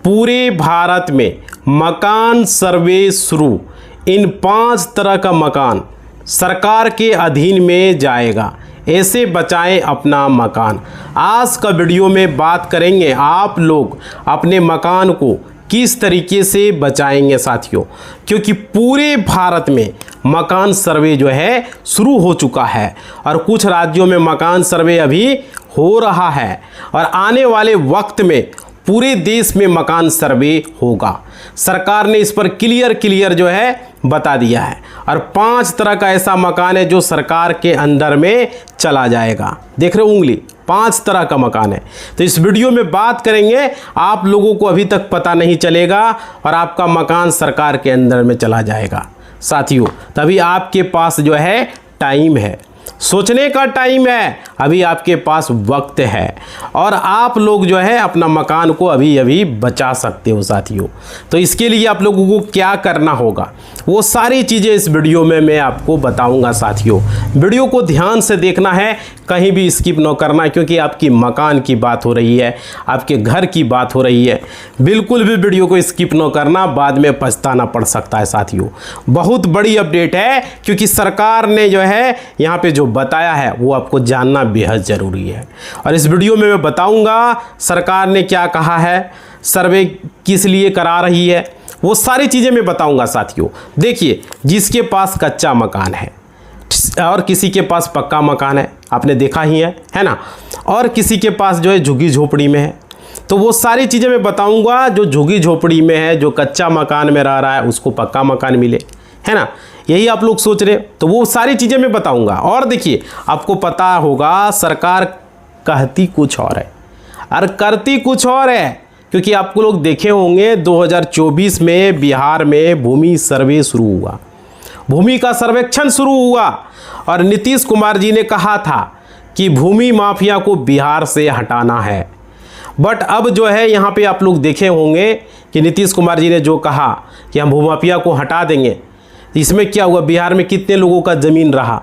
पूरे भारत में मकान सर्वे शुरू। इन 5 तरह का मकान सरकार के अधीन में जाएगा। ऐसे बचाएं अपना मकान। आज का वीडियो में बात करेंगे आप लोग अपने मकान को किस तरीके से बचाएंगे साथियों, क्योंकि पूरे भारत में मकान सर्वे जो है शुरू हो चुका है और कुछ राज्यों में मकान सर्वे अभी हो रहा है और आने वाले वक्त में पूरे देश में मकान सर्वे होगा। सरकार ने इस पर क्लियर जो है बता दिया है और 5 तरह का ऐसा मकान है जो सरकार के अंदर में चला जाएगा। देख रहे हो उंगली, 5 तरह का मकान है। तो इस वीडियो में बात करेंगे, आप लोगों को अभी तक पता नहीं चलेगा और आपका मकान सरकार के अंदर में चला जाएगा साथियों। तभी आपके पास जो है टाइम है, सोचने का टाइम है, अभी आपके पास वक्त है और आप लोग जो है अपना मकान को अभी बचा सकते हो साथियों। तो इसके लिए आप लोगों को क्या करना होगा वो सारी चीज़ें इस वीडियो में मैं आपको बताऊंगा साथियों। वीडियो को ध्यान से देखना है, कहीं भी स्किप न करना, क्योंकि आपकी मकान की बात हो रही है, आपके घर की बात हो रही है। बिल्कुल भी वीडियो को स्किप न करना, बाद में पछताना पड़ सकता है साथियों। बहुत बड़ी अपडेट है, क्योंकि सरकार ने जो है यहाँ पे जो बताया है वो आपको जानना बेहद ज़रूरी है और इस वीडियो में मैं बताऊंगा सरकार ने क्या कहा है, सर्वे किस लिए करा रही है, वो सारी चीज़ें मैं बताऊंगा साथियों। देखिए, जिसके पास कच्चा मकान है और किसी के पास पक्का मकान है, आपने देखा ही है ना, और किसी के पास जो है झुग्गी झोपड़ी में है, तो वो सारी चीज़ें मैं बताऊंगा। जो झुग्गी झोपड़ी में है, जो कच्चा मकान में रह रहा है, उसको पक्का मकान मिले, है ना, यही आप लोग सोच रहे, तो वो सारी चीज़ें मैं बताऊंगा। और देखिए, आपको पता होगा सरकार कहती कुछ और है और करती कुछ और है, क्योंकि आपको लोग देखे होंगे 2024 में बिहार में भूमि सर्वे शुरू हुआ, भूमि का सर्वेक्षण शुरू हुआ और नीतीश कुमार जी ने कहा था कि भूमि माफिया को बिहार से हटाना है। बट अब जो है यहाँ पे आप लोग देखे होंगे कि नीतीश कुमार जी ने जो कहा कि हम भूमाफिया को हटा देंगे, इसमें क्या हुआ, बिहार में कितने लोगों का ज़मीन रहा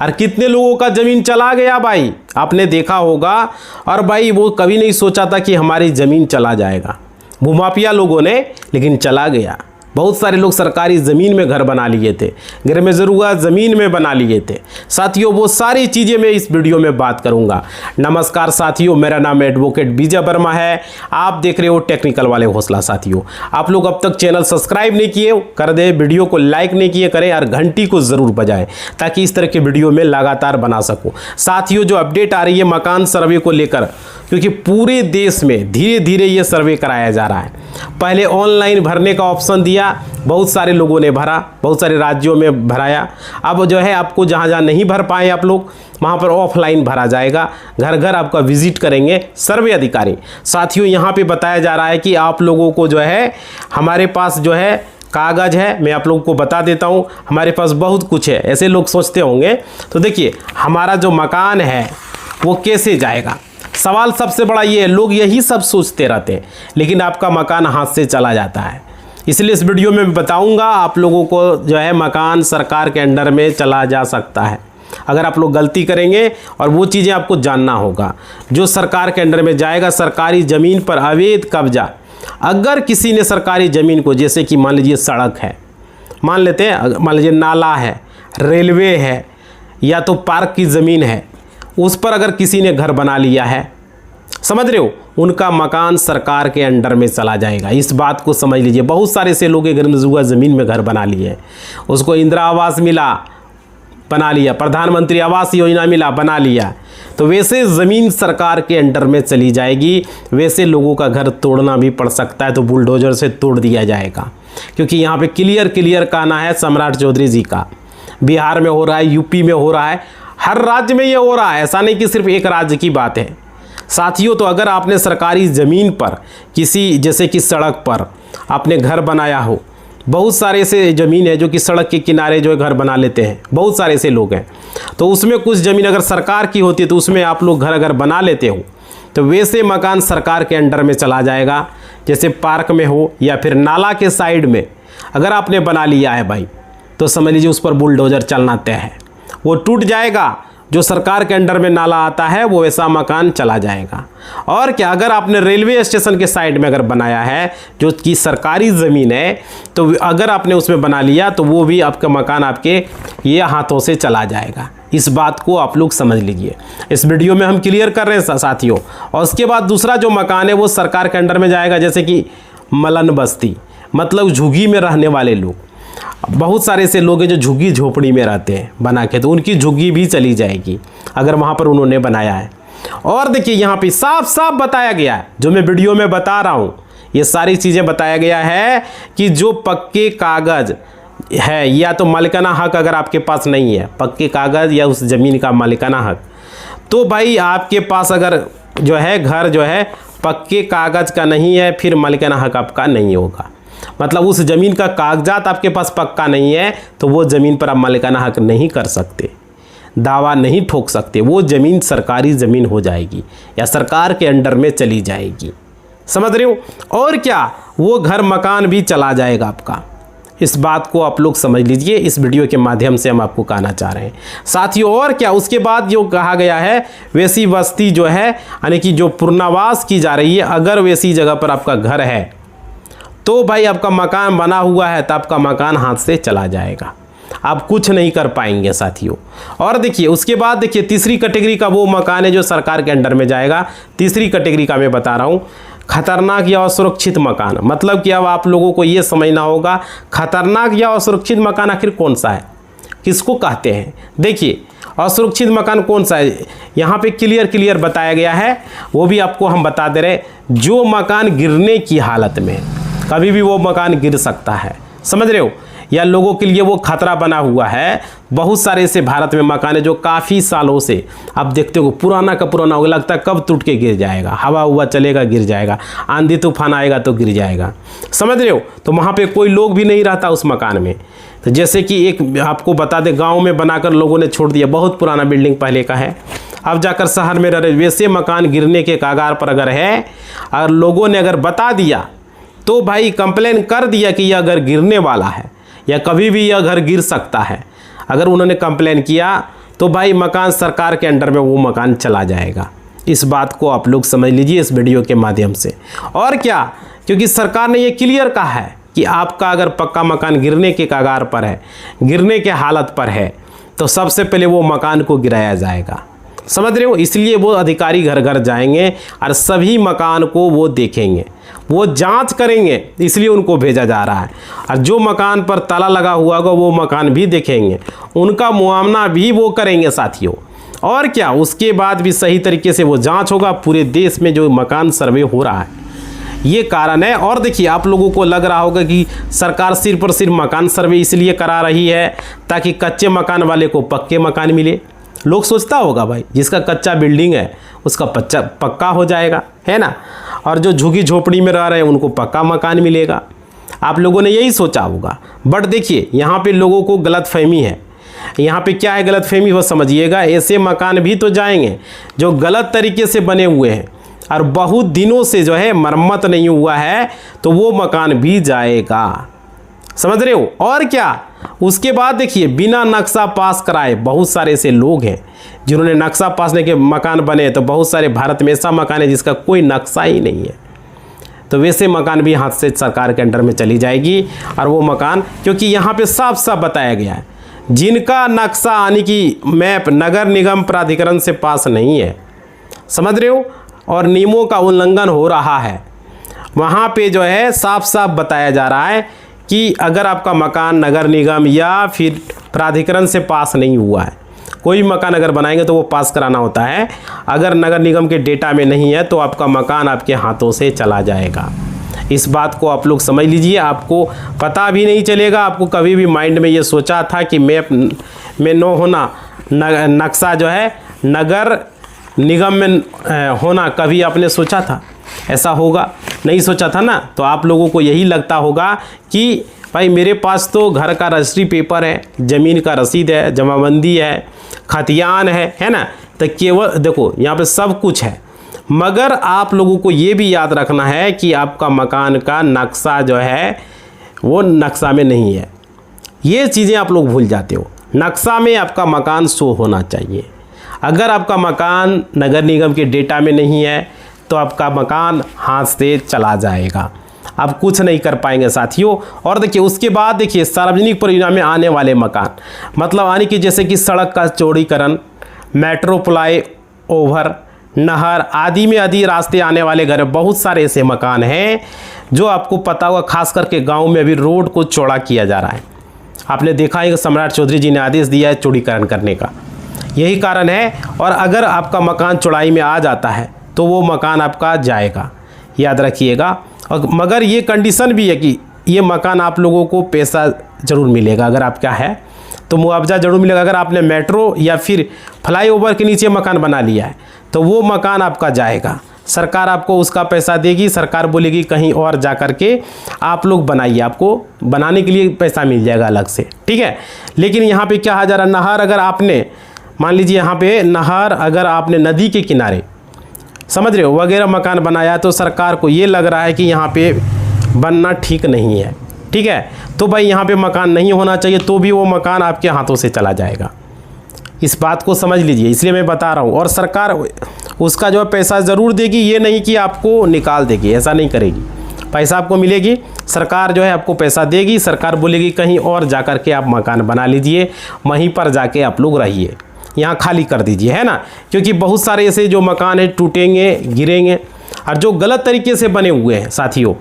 और कितने लोगों का ज़मीन चला गया भाई, आपने देखा होगा। और भाई वो कभी नहीं सोचा था कि हमारी ज़मीन चला जाएगा, भूमाफिया लोगों ने, लेकिन चला गया। बहुत सारे लोग सरकारी ज़मीन में घर बना लिए थे, घर में ज़रूरत ज़मीन में बना लिए थे साथियों। वो सारी चीज़ें मैं इस वीडियो में बात करूंगा। नमस्कार साथियों, मेरा नाम एडवोकेट विजय वर्मा है, आप देख रहे हो टेक्निकल वाले हौसला साथियों। आप लोग अब तक चैनल सब्सक्राइब नहीं किए कर दे, वीडियो को लाइक नहीं किए करें और घंटी को ज़रूर बजाएं, ताकि इस तरह के वीडियो में लगातार बना सकूँ साथियों। जो अपडेट आ रही है मकान सर्वे को लेकर, क्योंकि पूरे देश में धीरे धीरे ये सर्वे कराया जा रहा है। पहले ऑनलाइन भरने का ऑप्शन दिया, बहुत सारे लोगों ने भरा, बहुत सारे राज्यों में भराया। अब जो है आपको जहाँ जहाँ नहीं भर पाए आप लोग, वहाँ पर ऑफलाइन भरा जाएगा, घर घर आपका विजिट करेंगे सर्वे अधिकारी साथियों। यहाँ पे बताया जा रहा है कि आप लोगों को जो है, हमारे पास जो है कागज़ है, मैं आप लोगों को बता देता हूँ, हमारे पास बहुत कुछ है, ऐसे लोग सोचते होंगे। तो देखिए, हमारा जो मकान है वो कैसे जाएगा, सवाल सबसे बड़ा ये है, लोग यही सब सोचते रहते हैं, लेकिन आपका मकान हाथ से चला जाता है। इसलिए इस वीडियो में बताऊंगा आप लोगों को जो है मकान सरकार के अंडर में चला जा सकता है अगर आप लोग गलती करेंगे, और वो चीज़ें आपको जानना होगा जो सरकार के अंडर में जाएगा। सरकारी ज़मीन पर अवैध कब्जा, अगर किसी ने सरकारी ज़मीन को, जैसे कि मान लीजिए सड़क है, मान लेते हैं, मान लीजिए नाला है, रेलवे है, या तो पार्क की ज़मीन है, उस पर अगर किसी ने घर बना लिया है, समझ रहे हो, उनका मकान सरकार के अंडर में चला जाएगा। इस बात को समझ लीजिए। बहुत सारे ऐसे लोग घर में ज़मीन में घर बना लिए, उसको इंदिरा आवास मिला, बना लिया, प्रधानमंत्री आवास योजना मिला, बना लिया, तो वैसे ज़मीन सरकार के अंडर में चली जाएगी। वैसे लोगों का घर तोड़ना भी पड़ सकता है, तो बुलडोजर से तोड़ दिया जाएगा, क्योंकि यहाँ पे क्लियर कहना है सम्राट चौधरी जी का। बिहार में हो रहा है, यूपी में हो रहा है, हर राज्य में ये हो रहा है, ऐसा नहीं कि सिर्फ एक राज्य की बात है साथियों। तो अगर आपने सरकारी ज़मीन पर किसी, जैसे कि सड़क पर आपने घर बनाया हो, बहुत सारे ऐसे ज़मीन है जो कि सड़क के किनारे जो है घर बना लेते हैं, बहुत सारे ऐसे लोग हैं, तो उसमें कुछ ज़मीन अगर सरकार की होती है तो उसमें आप लोग घर अगर बना लेते हो, तो वैसे मकान सरकार के अंडर में चला जाएगा। जैसे पार्क में हो या फिर नाला के साइड में अगर आपने बना लिया है भाई, तो समझ लीजिए उस पर बुलडोजर चलना तय है, वो टूट जाएगा, जो सरकार के अंडर में नाला आता है वो वैसा मकान चला जाएगा। और क्या, अगर आपने रेलवे स्टेशन के साइड में अगर बनाया है जो कि सरकारी ज़मीन है, तो अगर आपने उसमें बना लिया तो वो भी आपका मकान आपके ये हाथों से चला जाएगा। इस बात को आप लोग समझ लीजिए, इस वीडियो में हम क्लियर कर रहे हैं साथियों। और उसके बाद दूसरा जो मकान है वो सरकार के अंडर में जाएगा, जैसे कि मलन बस्ती, मतलब झुग्गी में रहने वाले लोग। बहुत सारे ऐसे लोग हैं जो झुग्गी झोपड़ी में रहते हैं बना के, तो उनकी झुग्गी भी चली जाएगी अगर वहाँ पर उन्होंने बनाया है। और देखिए यहाँ पे साफ साफ बताया गया है, जो मैं वीडियो में बता रहा हूँ ये सारी चीज़ें बताया गया है कि जो पक्के कागज़ है या तो मालिकाना हक अगर आपके पास नहीं है, पक्के कागज़ या उस ज़मीन का मालिकाना हक, तो भाई आपके पास अगर जो है घर जो है पक्के कागज़ का नहीं है, फिर मालिकाना हक आपका नहीं होगा। मतलब उस ज़मीन का कागजात आपके पास पक्का नहीं है तो वो ज़मीन पर आप मालिकाना हक नहीं कर सकते, दावा नहीं ठोक सकते। वो ज़मीन सरकारी ज़मीन हो जाएगी या सरकार के अंडर में चली जाएगी, समझ रहे हो। और क्या, वो घर मकान भी चला जाएगा आपका। इस बात को आप लोग समझ लीजिए, इस वीडियो के माध्यम से हम आपको कहना चाह रहे हैं साथियों। और क्या, उसके बाद जो कहा गया है वैसी बस्ती जो है यानी कि जो पुनर्वास की जा रही है, अगर वैसी जगह पर आपका घर है तो भाई आपका मकान बना हुआ है तो आपका मकान हाथ से चला जाएगा, आप कुछ नहीं कर पाएंगे साथियों। और देखिए उसके बाद देखिए तीसरी कैटेगरी का वो मकान है जो सरकार के अंडर में जाएगा। तीसरी कैटेगरी का मैं बता रहा हूँ, खतरनाक या असुरक्षित मकान। मतलब कि अब आप लोगों को ये समझना होगा खतरनाक या असुरक्षित मकान आखिर कौन सा है, किसको कहते हैं। देखिए असुरक्षित मकान कौन सा है, यहाँ पे क्लियर बताया गया है, वो भी आपको हम बता दे रहे, जो मकान गिरने की हालत में, कभी भी वो मकान गिर सकता है, समझ रहे हो, या लोगों के लिए वो खतरा बना हुआ है। बहुत सारे ऐसे भारत में मकान है जो काफ़ी सालों से आप देखते हो पुराना का पुराना हो, लगता है कब टूट के गिर जाएगा, हवा हुआ चलेगा गिर जाएगा, आंधी तूफान आएगा तो गिर जाएगा, समझ रहे हो। तो वहाँ पे कोई लोग भी नहीं रहता उस मकान में। तो जैसे कि एक आपको बता दें, गाँव में बनाकर लोगों ने छोड़ दिया, बहुत पुराना बिल्डिंग पहले का है, अब जाकर शहर में रह रहे, वैसे मकान गिरने के कगार पर अगर है, अगर लोगों ने अगर बता दिया तो भाई कंप्लेन कर दिया कि यह अगर गिरने वाला है या कभी भी यह घर गिर सकता है, अगर उन्होंने कंप्लेन किया तो भाई मकान सरकार के अंडर में वो मकान चला जाएगा। इस बात को आप लोग समझ लीजिए इस वीडियो के माध्यम से। और क्या, क्योंकि सरकार ने ये क्लियर कहा है कि आपका अगर पक्का मकान गिरने के कगार पर है, गिरने के हालत पर है, तो सबसे पहले वो मकान को गिराया जाएगा, समझ रहे हो। इसलिए वो अधिकारी घर घर जाएंगे और सभी मकान को वो देखेंगे, वो जांच करेंगे, इसलिए उनको भेजा जा रहा है। और जो मकान पर ताला लगा हुआ होगा वो मकान भी देखेंगे, उनका मुआवना भी वो करेंगे साथियों। और क्या, उसके बाद भी सही तरीके से वो जांच होगा। पूरे देश में जो मकान सर्वे हो रहा है ये कारण है। और देखिए आप लोगों को लग रहा होगा कि सरकार सिर्फ और सिर्फ मकान सर्वे इसलिए करा रही है ताकि कच्चे मकान वाले को पक्के मकान मिले। लोग सोचता होगा भाई जिसका कच्चा बिल्डिंग है उसका पक्का हो जाएगा, है ना, और जो झुग्गी झोपड़ी में रह रहे हैं उनको पक्का मकान मिलेगा। आप लोगों ने यही सोचा होगा। बट देखिए यहाँ पे लोगों को गलतफहमी है। यहाँ पे क्या है गलतफहमी, वो समझिएगा। ऐसे मकान भी तो जाएंगे जो गलत तरीके से बने हुए हैं और बहुत दिनों से जो है मरम्मत नहीं हुआ है, तो वो मकान भी जाएगा, समझ रहे हो। और क्या, उसके बाद देखिए बिना नक्शा पास कराए बहुत सारे ऐसे लोग हैं जिन्होंने नक्शा पास नहीं के मकान बने। तो बहुत सारे भारत में ऐसा मकान है जिसका कोई नक्शा ही नहीं है, तो वैसे मकान भी हाथ से सरकार के अंडर में चली जाएगी। और वो मकान, क्योंकि यहाँ पे साफ साफ बताया गया है, जिनका नक्शा यानी कि मैप नगर निगम प्राधिकरण से पास नहीं है, समझ रहे हो, और नियमों का उल्लंघन हो रहा है, वहाँ पे जो है साफ साफ बताया जा रहा है कि अगर आपका मकान नगर निगम या फिर प्राधिकरण से पास नहीं हुआ है, कोई मकान अगर बनाएंगे तो वो पास कराना होता है, अगर नगर निगम के डेटा में नहीं है तो आपका मकान आपके हाथों से चला जाएगा। इस बात को आप लोग समझ लीजिए, आपको पता भी नहीं चलेगा। आपको कभी भी माइंड में ये सोचा था कि मैप में न होना, नक्शा जो है नगर निगम में होना, कभी आपने सोचा था ऐसा होगा? नहीं सोचा था ना। तो आप लोगों को यही लगता होगा कि भाई मेरे पास तो घर का रजिस्ट्री पेपर है, ज़मीन का रसीद है, जमाबंदी है, खतियान है ना। तो केवल देखो यहाँ पे सब कुछ है, मगर आप लोगों को ये भी याद रखना है कि आपका मकान का नक्शा जो है वो नक्शा में नहीं है। ये चीज़ें आप लोग भूल जाते हो। नक्शा में आपका मकान शो होना चाहिए। अगर आपका मकान नगर निगम के डेटा में नहीं है तो आपका मकान हाथ से चला जाएगा, आप कुछ नहीं कर पाएंगे साथियों। और देखिए उसके बाद देखिए सार्वजनिक परियोजना में आने वाले मकान, मतलब आने की जैसे कि सड़क का चौड़ीकरण, मेट्रो फ्लाई ओवर, नहर आदि में आदि रास्ते आने वाले घर, बहुत सारे ऐसे मकान हैं जो आपको पता होगा, खास करके गांव में अभी रोड को चौड़ा किया जा रहा है। आपने देखा है कि सम्राट चौधरी जी ने आदेश दिया है चौड़ीकरण करने का, यही कारण है। और अगर आपका मकान चौड़ाई में आ जाता है तो वो मकान आपका जाएगा, याद रखिएगा। और मगर ये कंडीशन भी है कि ये मकान आप लोगों को पैसा ज़रूर मिलेगा, अगर आपका है तो मुआवजा ज़रूर मिलेगा। अगर आपने मेट्रो या फिर फ्लाईओवर के नीचे मकान बना लिया है तो वो मकान आपका जाएगा, सरकार आपको उसका पैसा देगी, सरकार बोलेगी कहीं और जा कर के आप लोग बनाइए, आपको बनाने के लिए पैसा मिल जाएगा अलग से, ठीक है। लेकिन यहाँ पे क्या कहा जा रहा है, नहर अगर आपने मान लीजिए यहाँ पे नहर अगर आपने नदी के किनारे, समझ रहे हो, वगैरह मकान बनाया तो सरकार को ये लग रहा है कि यहाँ पे बनना ठीक नहीं है, ठीक है, तो भाई यहाँ पे मकान नहीं होना चाहिए, तो भी वो मकान आपके हाथों से चला जाएगा। इस बात को समझ लीजिए, इसलिए मैं बता रहा हूँ। और सरकार उसका जो है पैसा ज़रूर देगी, ये नहीं कि आपको निकाल देगी, ऐसा नहीं करेगी, पैसा आपको मिलेगी, सरकार जो है आपको पैसा देगी, सरकार बोलेगी कहीं और जा कर के आप मकान बना लीजिए, वहीं पर जाके आप लोग रहिए, यहाँ खाली कर दीजिए, है ना। क्योंकि बहुत सारे ऐसे जो मकान हैं टूटेंगे, गिरेंगे, और जो गलत तरीके से बने हुए हैं साथियों,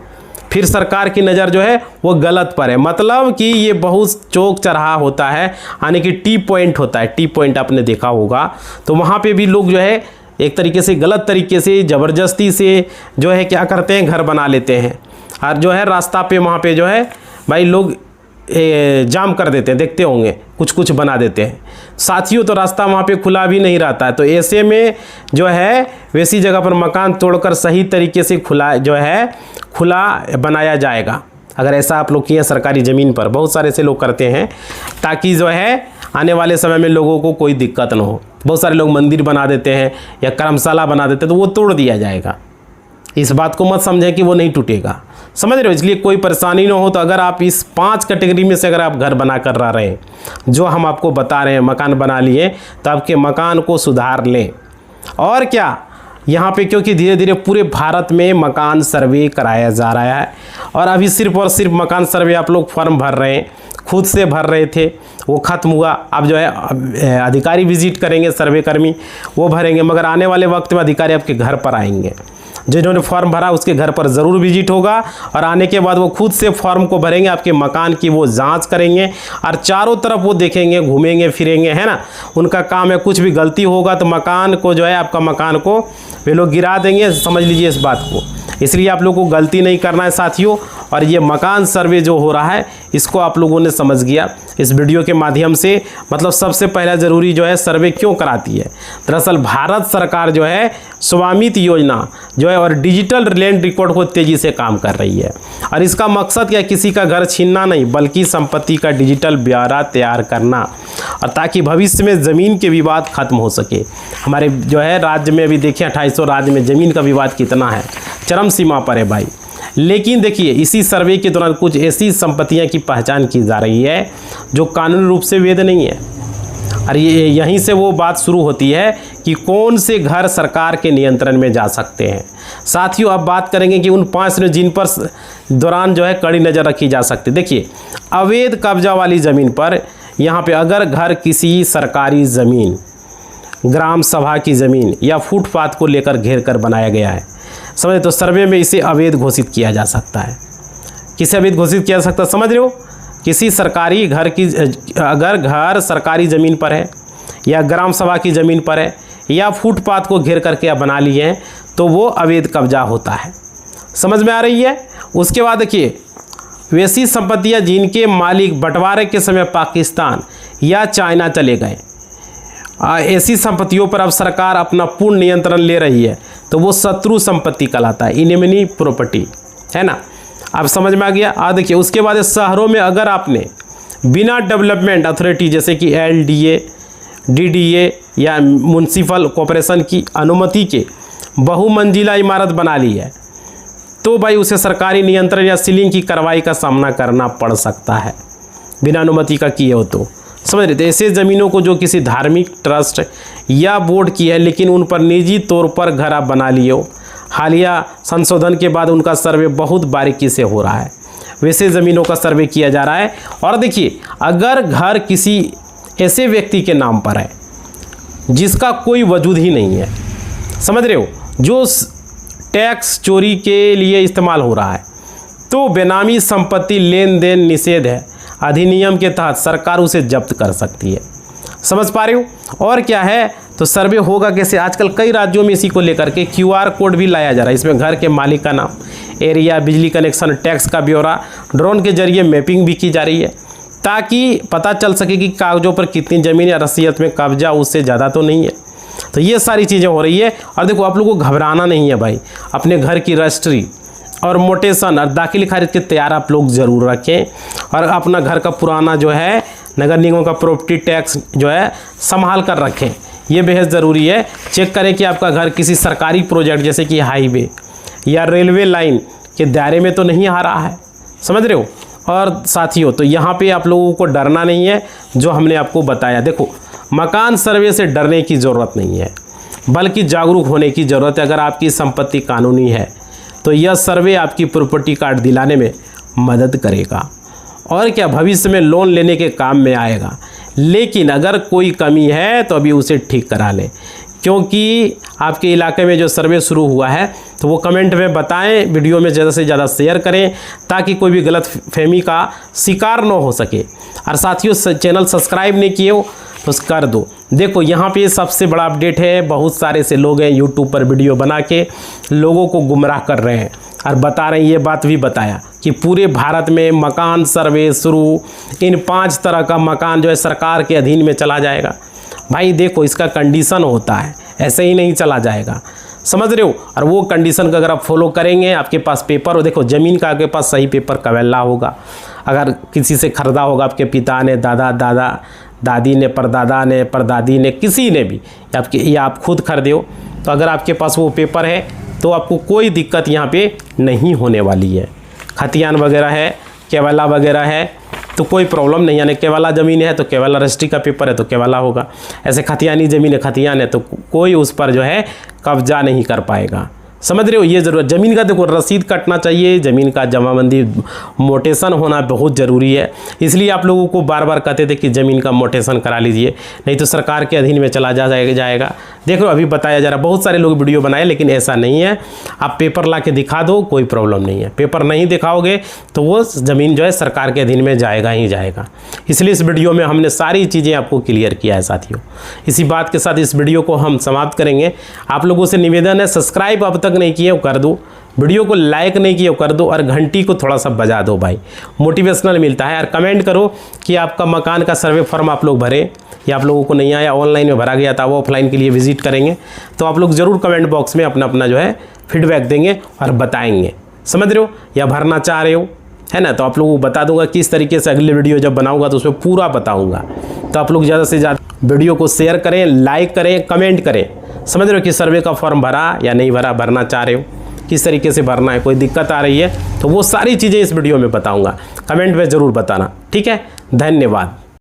फिर सरकार की नज़र जो है वो गलत पर है। मतलब कि ये बहुत चौक चरहा होता है, यानी कि टी पॉइंट होता है, टी पॉइंट आपने देखा होगा, तो वहाँ पे भी लोग जो है एक तरीके से गलत तरीके से ज़बरदस्ती से जो है क्या करते हैं, घर बना लेते हैं, और जो है रास्ता पे वहाँ पे जो है भाई लोग जाम कर देते हैं, देखते होंगे कुछ कुछ बना देते हैं साथियों, तो रास्ता वहाँ पे खुला भी नहीं रहता है। तो ऐसे में जो है वैसी जगह पर मकान तोड़कर सही तरीके से खुला जो है खुला बनाया जाएगा। अगर ऐसा आप लोग किए सरकारी ज़मीन पर, बहुत सारे ऐसे लोग करते हैं ताकि जो है आने वाले समय में लोगों को कोई दिक्कत ना हो। बहुत सारे लोग मंदिर बना देते हैं या कर्मशाला बना देते हैं, तो वो तोड़ दिया जाएगा। इस बात को मत समझें कि वो नहीं टूटेगा, समझ रहे हो, इसलिए कोई परेशानी ना हो। तो अगर आप इस 5 कैटेगरी में से अगर आप घर बना कर रह रहे हैं, जो हम आपको बता रहे हैं, मकान बना लिए, तो आपके मकान को सुधार लें। और क्या यहाँ पे, क्योंकि धीरे धीरे पूरे भारत में मकान सर्वे कराया जा रहा है, और अभी सिर्फ और सिर्फ मकान सर्वे आप लोग फॉर्म भर रहे हैं, खुद से भर रहे थे, वो ख़त्म हुआ। अब जो है अधिकारी विजिट करेंगे, सर्वे कर्मी वो भरेंगे, मगर आने वाले वक्त में अधिकारी आपके घर पर आएंगे। जिन्होंने फॉर्म भरा उसके घर पर ज़रूर विजिट होगा, और आने के बाद वो खुद से फॉर्म को भरेंगे, आपके मकान की वो जांच करेंगे, और चारों तरफ वो देखेंगे, घूमेंगे फिरेंगे, है ना। उनका काम है, कुछ भी गलती होगा तो मकान को जो है आपका मकान को वे लोग गिरा देंगे, समझ लीजिए इस बात को। इसलिए आप लोगों को गलती नहीं करना है साथियों। और ये मकान सर्वे जो हो रहा है इसको आप लोगों ने समझ गया इस वीडियो के माध्यम से। मतलब सबसे पहला ज़रूरी जो है सर्वे क्यों कराती है, दरअसल भारत सरकार जो है स्वामित्व योजना जो है और डिजिटल लैंड रिकॉर्ड को तेज़ी से काम कर रही है, और इसका मकसद क्या, किसी का घर छीनना नहीं बल्कि संपत्ति का डिजिटल ब्यौरा तैयार करना, और ताकि भविष्य में ज़मीन के विवाद खत्म हो सके। हमारे जो है राज्य में अभी देखिए 2800 राज्य में ज़मीन का विवाद कितना है, चरम सीमा पर है भाई। लेकिन देखिए इसी सर्वे के दौरान कुछ ऐसी संपत्तियां की पहचान की जा रही है जो कानूनी रूप से वैध नहीं है, और ये यहीं से वो बात शुरू होती है कि कौन से घर सरकार के नियंत्रण में जा सकते हैं। साथियों अब बात करेंगे कि उन 5 जिन पर दौरान जो है कड़ी नज़र रखी जा सकती है। देखिए अवैध कब्जा वाली ज़मीन पर यहाँ पे अगर घर किसी सरकारी ज़मीन, ग्राम सभा की ज़मीन या फुटपाथ को लेकर घेर कर बनाया गया है, समझे, तो सर्वे में इसे अवैध घोषित किया जा सकता है। किसे अवैध घोषित किया जा सकता है, समझ रहे हो, किसी सरकारी घर की, अगर घर सरकारी ज़मीन पर है या ग्राम सभा की ज़मीन पर है या फुटपाथ को घेर करके आप बना लिए हैं तो वो अवैध कब्जा होता है, समझ में आ रही है। उसके बाद देखिए वैसी संपत्तियां जिनके मालिक बंटवारे के समय पाकिस्तान या चाइना चले गए, ऐसी संपत्तियों पर अब सरकार अपना पूर्ण नियंत्रण ले रही है, तो वो शत्रु संपत्ति कहलाता है, इनेमी प्रॉपर्टी, है ना। अब समझ में आ गया। देखिए उसके बाद शहरों में अगर आपने बिना डेवलपमेंट अथॉरिटी जैसे कि LDA, DDA या म्यूनसिपल कॉरपोरेशन की अनुमति के बहुमंजिला इमारत बना ली है तो भाई उसे सरकारी नियंत्रण या सीलिंग की कार्रवाई का सामना करना पड़ सकता है, बिना अनुमति का किए हो तो, समझ रहे थे। ऐसे ज़मीनों को जो किसी धार्मिक ट्रस्ट या बोर्ड की है लेकिन उन पर निजी तौर पर घर आप बना लिए हो, हालिया संशोधन के बाद उनका सर्वे बहुत बारीकी से हो रहा है, वैसे ज़मीनों का सर्वे किया जा रहा है। और देखिए, अगर घर किसी ऐसे व्यक्ति के नाम पर है जिसका कोई वजूद ही नहीं है, समझ रहे हो, जो टैक्स चोरी के लिए इस्तेमाल हो रहा है, तो बेनामी संपत्ति लेन देन निषेध है अधिनियम के तहत सरकार उसे जब्त कर सकती है। समझ पा रहे हो। और क्या है, तो सर्वे होगा कैसे, आजकल कई राज्यों में इसी को लेकर के QR कोड भी लाया जा रहा है। इसमें घर के मालिक का नाम, एरिया, बिजली कनेक्शन, टैक्स का ब्यौरा ड्रोन के जरिए मैपिंग भी की जा रही है ताकि पता चल सके कि कागजों पर कितनी ज़मीन या रसीयत में कब्जा उससे ज़्यादा तो नहीं है। तो ये सारी चीज़ें हो रही है। और देखो, आप लोगों को घबराना नहीं है भाई, अपने घर की रजिस्ट्री और मोटेशन और दाखिली खारिज के तैयार आप लोग ज़रूर रखें, और अपना घर का पुराना जो है नगर निगम का प्रॉपर्टी टैक्स जो है संभाल कर रखें, ये बेहद ज़रूरी है। चेक करें कि आपका घर किसी सरकारी प्रोजेक्ट जैसे कि हाईवे या रेलवे लाइन के दायरे में तो नहीं आ रहा है, समझ रहे हो। और साथियों, तो यहाँ पे आप लोगों को डरना नहीं है, जो हमने आपको बताया। देखो, मकान सर्वे से डरने की ज़रूरत नहीं है, बल्कि जागरूक होने की ज़रूरत है। अगर आपकी संपत्ति कानूनी है तो यह सर्वे आपकी प्रॉपर्टी कार्ड दिलाने में मदद करेगा, और क्या, भविष्य में लोन लेने के काम में आएगा। लेकिन अगर कोई कमी है तो अभी उसे ठीक करा लें, क्योंकि आपके इलाके में जो सर्वे शुरू हुआ है तो वो कमेंट में बताएं, वीडियो में ज़्यादा से ज़्यादा शेयर करें ताकि कोई भी गलत फहमी का शिकार न हो सके। और साथियों, चैनल सब्सक्राइब नहीं किए हो तो कर दो। देखो, यहाँ पे सबसे बड़ा अपडेट है, बहुत सारे से लोग हैं यूट्यूब पर वीडियो बना के लोगों को गुमराह कर रहे हैं और बता रहे हैं, ये बात भी बताया कि पूरे भारत में मकान सर्वे शुरू, इन 5 तरह का मकान जो है सरकार के अधीन में चला जाएगा। भाई देखो, इसका कंडीशन होता है, ऐसे ही नहीं चला जाएगा, समझ रहे हो। और वो कंडीशन का अगर आप फॉलो करेंगे, आपके पास पेपर हो, देखो ज़मीन का आपके पास सही पेपर कवेला होगा, अगर किसी से ख़रीदा होगा, आपके पिता ने, दादी ने, परदादा ने, परदादी ने, किसी ने भी, या आप खुद खरीदे हो, तो अगर आपके पास वो पेपर है तो आपको कोई दिक्कत यहाँ पे नहीं होने वाली है। खतियान वगैरह है, केवला वगैरह है, तो कोई प्रॉब्लम नहीं। यानी केवला ज़मीन है तो केवला रजिस्ट्री का पेपर है तो केवला होगा, ऐसे खतियानी ज़मीन है, खतियान है, तो कोई उस पर जो है कब्जा नहीं कर पाएगा, समझ रहे हो। ये ज़रूरत, ज़मीन का देखो रसीद कटना चाहिए, ज़मीन का जमाबंदी मोटेशन होना बहुत ज़रूरी है। इसलिए आप लोगों को बार बार कहते थे कि ज़मीन का मोटेशन करा लीजिए, नहीं तो सरकार के अधीन में चला जाएगा। देखो, अभी बताया जा रहा है, बहुत सारे लोग वीडियो बनाए, लेकिन ऐसा नहीं है। आप पेपर ला के दिखा दो, कोई प्रॉब्लम नहीं है। पेपर नहीं दिखाओगे तो वो ज़मीन जो है सरकार के अधीन में जाएगा ही जाएगा। इसलिए इस वीडियो में हमने सारी चीज़ें आपको क्लियर किया है साथियों। इसी बात के साथ इस वीडियो को हम समाप्त करेंगे। आप लोगों से निवेदन है, सब्सक्राइब अब तक नहीं किए कर दो, वीडियो को लाइक नहीं किए कर दो, और घंटी को थोड़ा सा बजा दो भाई, मोटिवेशनल मिलता है। और कमेंट करो कि आपका मकान का सर्वे फॉर्म आप लोग भरे या आप लोगों को नहीं आया, ऑनलाइन में भरा गया था, वो ऑफलाइन के लिए विजिट करेंगे, तो आप लोग ज़रूर कमेंट बॉक्स में अपना जो है फीडबैक देंगे और बताएंगे, समझ रहे हो, या भरना चाह रहे हो, है ना। तो आप लोगों को बता दूंगा किस तरीके से अगले वीडियो जब बनाऊंगा तो उसमें पूरा बताऊंगा। तो आप लोग ज़्यादा से ज़्यादा वीडियो को शेयर करें, लाइक करें, कमेंट करें, समझ रहे हो कि सर्वे का फॉर्म भरा या नहीं भरा, भरना चाह रहे हो, किस तरीके से भरना है, कोई दिक्कत आ रही है तो वो सारी चीज़ें इस वीडियो में बताऊंगा। कमेंट में ज़रूर बताना, ठीक है। धन्यवाद।